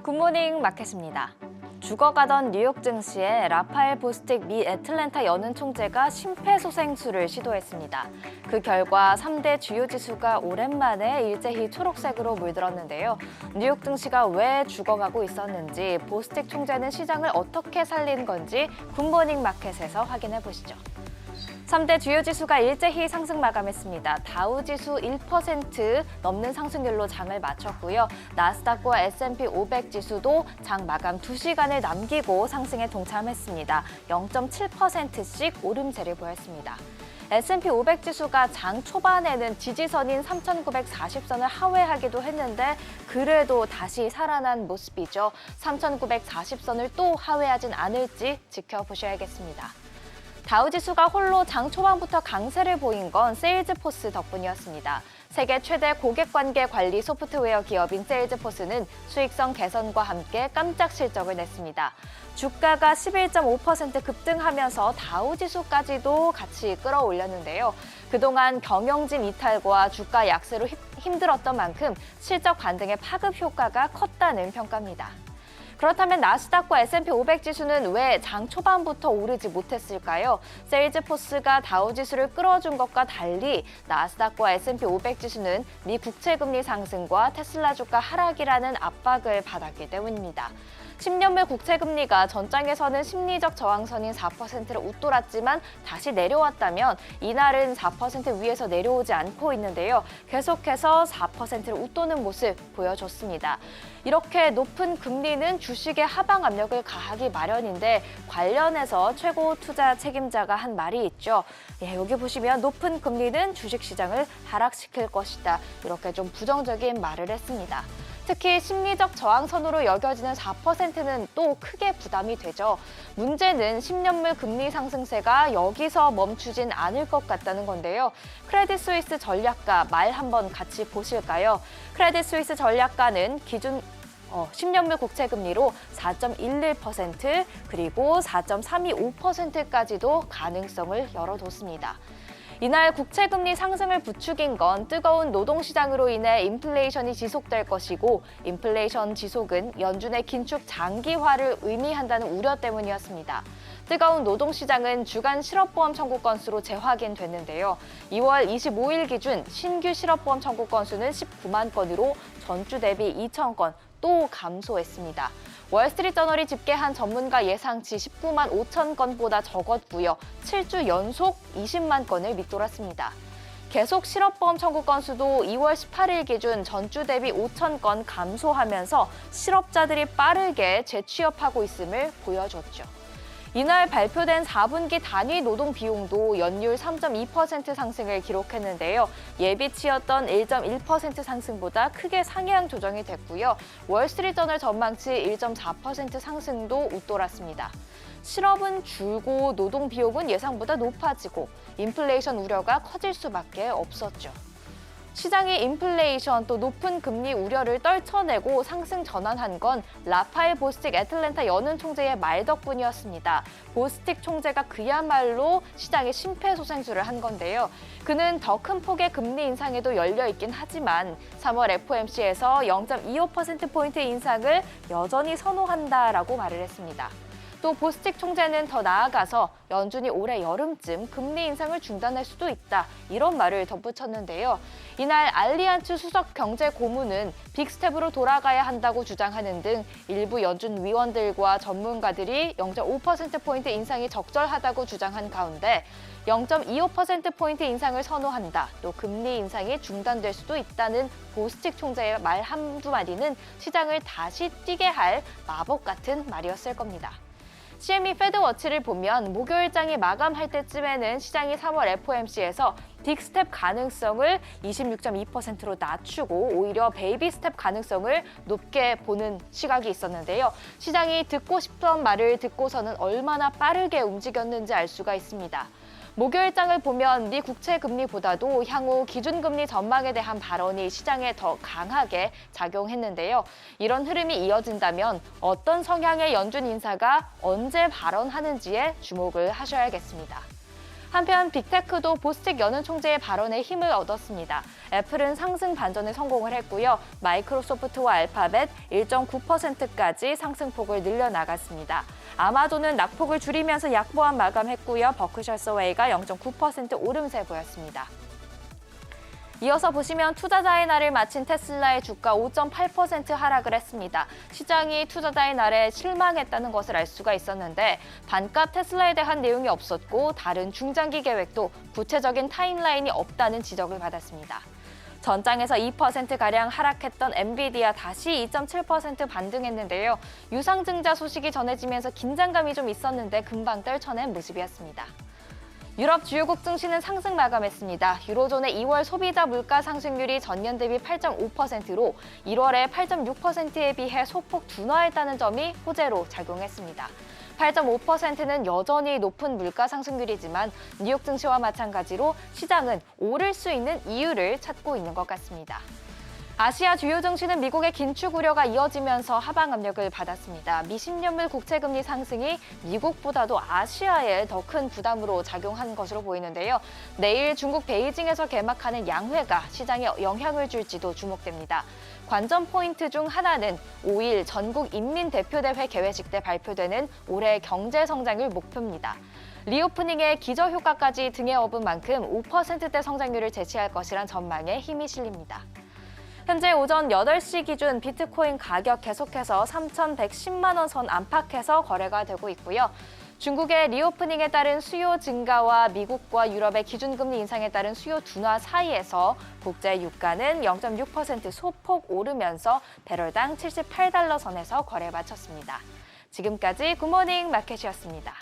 굿모닝 마켓입니다. 죽어가던 뉴욕 증시에 라파엘 보스틱 미 애틀랜타 연은 총재가 심폐소생술을 시도했습니다. 그 결과 3대 주요 지수가 오랜만에 일제히 초록색으로 물들었는데요. 뉴욕 증시가 왜 죽어가고 있었는지, 보스틱 총재는 시장을 어떻게 살린 건지 굿모닝 마켓에서 확인해 보시죠. 3대 주요 지수가 일제히 상승 마감했습니다. 다우지수 1% 넘는 상승률로 장을 마쳤고요. 나스닥과 S&P 500 지수도 장 마감 2시간을 남기고 상승에 동참했습니다. 0.7%씩 오름세를 보였습니다. S&P 500 지수가 장 초반에는 지지선인 3,940선을 하회하기도 했는데 그래도 다시 살아난 모습이죠. 3,940선을 또 하회하진 않을지 지켜보셔야겠습니다. 다우지수가 홀로 장 초반부터 강세를 보인 건 세일즈포스 덕분이었습니다. 세계 최대 고객관계 관리 소프트웨어 기업인 세일즈포스는 수익성 개선과 함께 깜짝 실적을 냈습니다. 주가가 11.5% 급등하면서 다우지수까지도 같이 끌어올렸는데요. 그동안 경영진 이탈과 주가 약세로 힘들었던 만큼 실적 반등의 파급 효과가 컸다는 평가입니다. 그렇다면 나스닥과 S&P 500 지수는 왜 장 초반부터 오르지 못했을까요? 세일즈포스가 다우지수를 끌어준 것과 달리 나스닥과 S&P 500 지수는 미 국채금리 상승과 테슬라 주가 하락이라는 압박을 받았기 때문입니다. 10년물 국채금리가 전장에서는 심리적 저항선인 4%를 웃돌았지만 다시 내려왔다면 이날은 4% 위에서 내려오지 않고 있는데요. 계속해서 4%를 웃도는 모습 보여줬습니다. 이렇게 높은 금리는 주식의 하방 압력을 가하기 마련인데 관련해서 최고 투자 책임자가 한 말이 있죠. 여기 보시면 높은 금리는 주식시장을 하락시킬 것이다. 이렇게 좀 부정적인 말을 했습니다. 특히 심리적 저항선으로 여겨지는 4%는 또 크게 부담이 되죠. 문제는 10년물 금리 상승세가 여기서 멈추진 않을 것 같다는 건데요. 크레딧 스위스 전략가 말 한번 같이 보실까요? 크레딧 스위스 전략가는 기준 10년물 국채금리로 4.11% 그리고 4.325%까지도 가능성을 열어뒀습니다. 이날 국채금리 상승을 부추긴 건 뜨거운 노동시장으로 인해 인플레이션이 지속될 것이고 인플레이션 지속은 연준의 긴축 장기화를 의미한다는 우려 때문이었습니다. 뜨거운 노동시장은 주간 실업보험 청구 건수로 재확인됐는데요. 2월 25일 기준 신규 실업보험 청구 건수는 19만 건으로 전주 대비 2천 건 또 감소했습니다. 월스트리트저널이 집계한 전문가 예상치 19만 5천 건보다 적었고요. 7주 연속 20만 건을 밑돌았습니다. 계속 실업보험 청구 건수도 2월 18일 기준 전주 대비 5천 건 감소하면서 실업자들이 빠르게 재취업하고 있음을 보여줬죠. 이날 발표된 4분기 단위 노동 비용도 연율 3.2% 상승을 기록했는데요. 예비치였던 1.1% 상승보다 크게 상향 조정이 됐고요. 월스트리트저널 전망치 1.4% 상승도 웃돌았습니다. 실업은 줄고 노동 비용은 예상보다 높아지고 인플레이션 우려가 커질 수밖에 없었죠. 시장이 인플레이션 또 높은 금리 우려를 떨쳐내고 상승 전환한 건 라파엘 보스틱 애틀랜타 연은 총재의 말 덕분이었습니다. 보스틱 총재가 그야말로 시장에 심폐소생술을 한 건데요. 그는 더 큰 폭의 금리 인상에도 열려있긴 하지만 3월 FOMC에서 0.25%포인트 인상을 여전히 선호한다라고 말을 했습니다. 또 보스틱 총재는 더 나아가서 연준이 올해 여름쯤 금리 인상을 중단할 수도 있다 이런 말을 덧붙였는데요. 이날 알리안츠 수석 경제 고문은 빅스텝으로 돌아가야 한다고 주장하는 등 일부 연준 위원들과 전문가들이 0.5%포인트 인상이 적절하다고 주장한 가운데 0.25%포인트 인상을 선호한다. 또 금리 인상이 중단될 수도 있다는 보스틱 총재의 말 한두 마디는 시장을 다시 뛰게 할 마법 같은 말이었을 겁니다. CME 패드워치를 보면 목요일장이 마감할 때쯤에는 시장이 3월 FOMC에서 빅스텝 가능성을 26.2%로 낮추고 오히려 베이비 스텝 가능성을 높게 보는 시각이 있었는데요. 시장이 듣고 싶던 말을 듣고서는 얼마나 빠르게 움직였는지 알 수가 있습니다. 목요일장을 보면 미 국채 금리보다도 향후 기준금리 전망에 대한 발언이 시장에 더 강하게 작용했는데요. 이런 흐름이 이어진다면 어떤 성향의 연준 인사가 언제 발언하는지에 주목을 하셔야겠습니다. 한편 빅테크도 보스틱 여는 총재의 발언에 힘을 얻었습니다. 애플은 상승 반전에 성공을 했고요. 마이크로소프트와 알파벳 1.9%까지 상승폭을 늘려나갔습니다. 아마존은 낙폭을 줄이면서 약보합 마감했고요. 버크셔 서웨이가 0.9% 오름세 보였습니다. 이어서 보시면 투자자의 날을 마친 테슬라의 주가 5.8% 하락을 했습니다. 시장이 투자자의 날에 실망했다는 것을 알 수가 있었는데 반값 테슬라에 대한 내용이 없었고 다른 중장기 계획도 구체적인 타임라인이 없다는 지적을 받았습니다. 전장에서 2%가량 하락했던 엔비디아 다시 2.7% 반등했는데요. 유상증자 소식이 전해지면서 긴장감이 좀 있었는데 금방 떨쳐낸 모습이었습니다. 유럽 주요국 증시는 상승 마감했습니다. 유로존의 2월 소비자 물가 상승률이 전년 대비 8.5%로 1월에 8.6%에 비해 소폭 둔화했다는 점이 호재로 작용했습니다. 8.5%는 여전히 높은 물가 상승률이지만 뉴욕 증시와 마찬가지로 시장은 오를 수 있는 이유를 찾고 있는 것 같습니다. 아시아 주요 증시는 미국의 긴축 우려가 이어지면서 하방 압력을 받았습니다. 미 10년물 국채금리 상승이 미국보다도 아시아에 더 큰 부담으로 작용한 것으로 보이는데요. 내일 중국 베이징에서 개막하는 양회가 시장에 영향을 줄지도 주목됩니다. 관전 포인트 중 하나는 5일 전국 인민대표대회 개회식 때 발표되는 올해 경제 성장률 목표입니다. 리오프닝의 기저효과까지 등에 업은 만큼 5%대 성장률을 제시할 것이란 전망에 힘이 실립니다. 현재 오전 8시 기준 비트코인 가격 계속해서 3,110만 원 선 안팎에서 거래가 되고 있고요. 중국의 리오프닝에 따른 수요 증가와 미국과 유럽의 기준금리 인상에 따른 수요 둔화 사이에서 국제 유가는 0.6% 소폭 오르면서 배럴당 78달러 선에서 거래 마쳤습니다. 지금까지 굿모닝 마켓이었습니다.